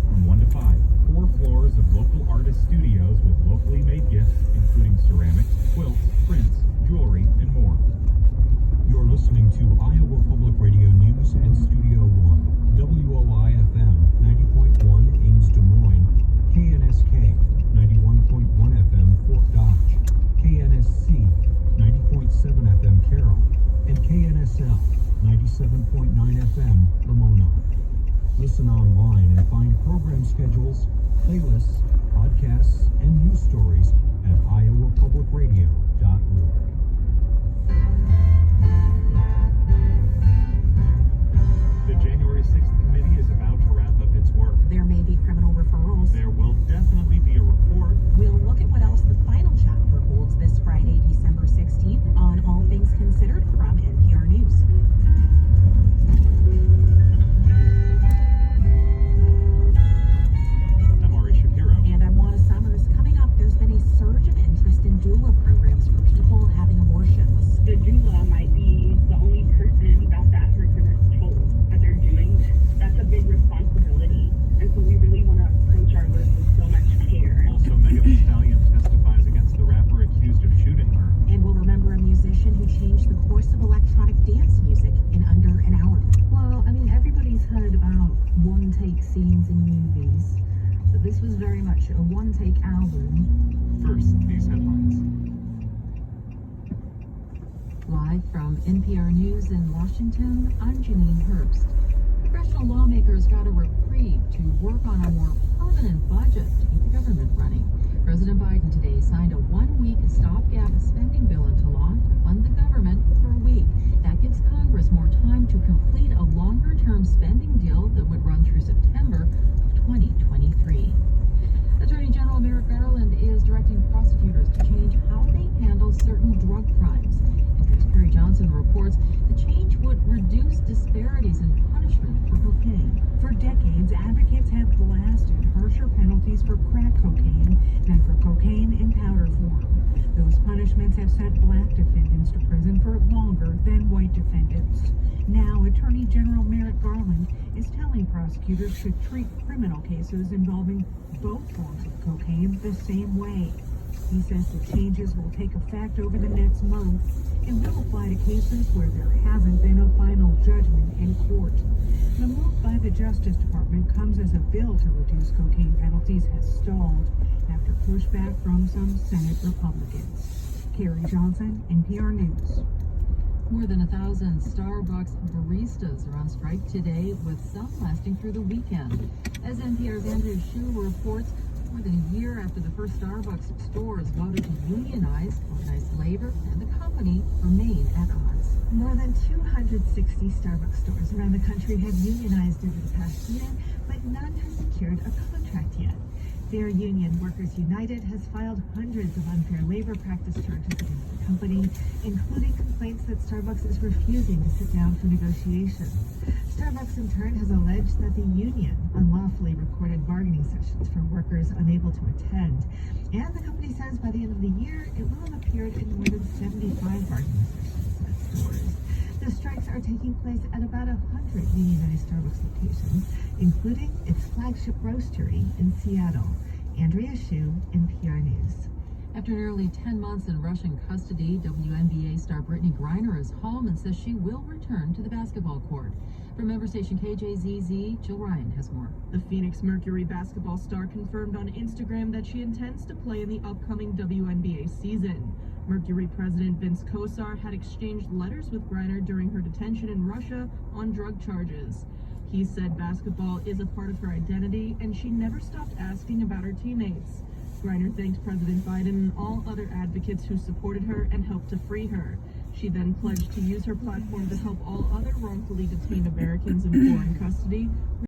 from 1 to 5. 4 floors of local artist studios with locally made gifts, including ceramics, quilts, prints, jewelry, and more. You're listening to Iowa Public Radio News and Studio One. WOI-FM 90.1 Ames, Des Moines. KNSK 91.1 FM Fort Dodge. KNSC 90.7 FM Carroll. And KNSL 97.9 FM Lamona. Listen online and find program schedules, playlists, podcasts, and news stories at iowapublicradio.org. The January 6th committee is about to wrap up its work. There may be criminal referrals. There will definitely be a report. We'll look at what else the final chapter holds this Friday, December 16th on All Things Considered from NPR News. I'm Ari Shapiro. And I'm Juana Summers. Coming up, there's been a surge of interest in doula programs for people having abortions. The doula might be the only person that person is told that they're doing this. That's a big responsibility. And so we really want to approach our list with so much care. Also, Megan Thee Stallion testifies against the rapper accused of shooting her. And we'll remember a musician who changed the course of electronic dance music in under an hour. Well, I mean, everybody's heard about one-take scenes in movies, but this was very much a one-take album. First, these headlines. Live from NPR News in Washington, I'm Janine Herbst. Congressional lawmakers got a reprieve to work on a more permanent budget to keep the government running. President Biden today signed a one-week stopgap spending bill into law to fund the government for a week. That gives Congress more time to complete a longer-term spending deal that would run through September of 2023. Attorney General Merrick Garland is directing prosecutors to change how they handle certain drug crimes. Kerry Johnson reports the change would reduce disparities in punishment for cocaine. For decades, advocates have blasted harsher penalties for crack cocaine than for cocaine in powder form. Those punishments have sent black defendants to prison for longer than white defendants. Now, Attorney General Merrick Garland is telling prosecutors to treat criminal cases involving both forms of cocaine the same way. He says the changes will take effect over the next month and will apply to cases where there hasn't been a final judgment in court. The move by the Justice Department comes as a bill to reduce cocaine penalties has stalled after pushback from some Senate Republicans. Carrie Johnson, NPR News. More than 1,000 Starbucks baristas are on strike today, with some lasting through the weekend. As NPR's Andrea Hsu reports, more than a year after the first Starbucks stores voted to unionize, organized labor and the company remain at odds. More than 260 Starbucks stores around the country have unionized over the past year, but none has secured a contract yet. Their union, Workers United, has filed hundreds of unfair labor practice charges against the company, including complaints that Starbucks is refusing to sit down for negotiations. Starbucks, in turn, has alleged that the union unlawfully recorded bargaining sessions for workers unable to attend. And the company says by the end of the year, it will have appeared in more than 75 bargaining sessions at stores. The strikes are taking place at about 100 unionized Starbucks locations, including its flagship roastery in Seattle. Andrea Hsu, NPR News. After nearly 10 months in Russian custody, WNBA star Brittany Griner is home and says she will return to the basketball court. From member station KJZZ, Jill Ryan has more. The Phoenix Mercury basketball star confirmed on Instagram that she intends to play in the upcoming WNBA season. Mercury president Vince Kosar had exchanged letters with Griner during her detention in Russia on drug charges. He said basketball is a part of her identity, and she never stopped asking about her teammates. Griner thanked President Biden and all other advocates who supported her and helped to free her. She then pledged to use her platform to help all other wrongfully detained Americans in foreign custody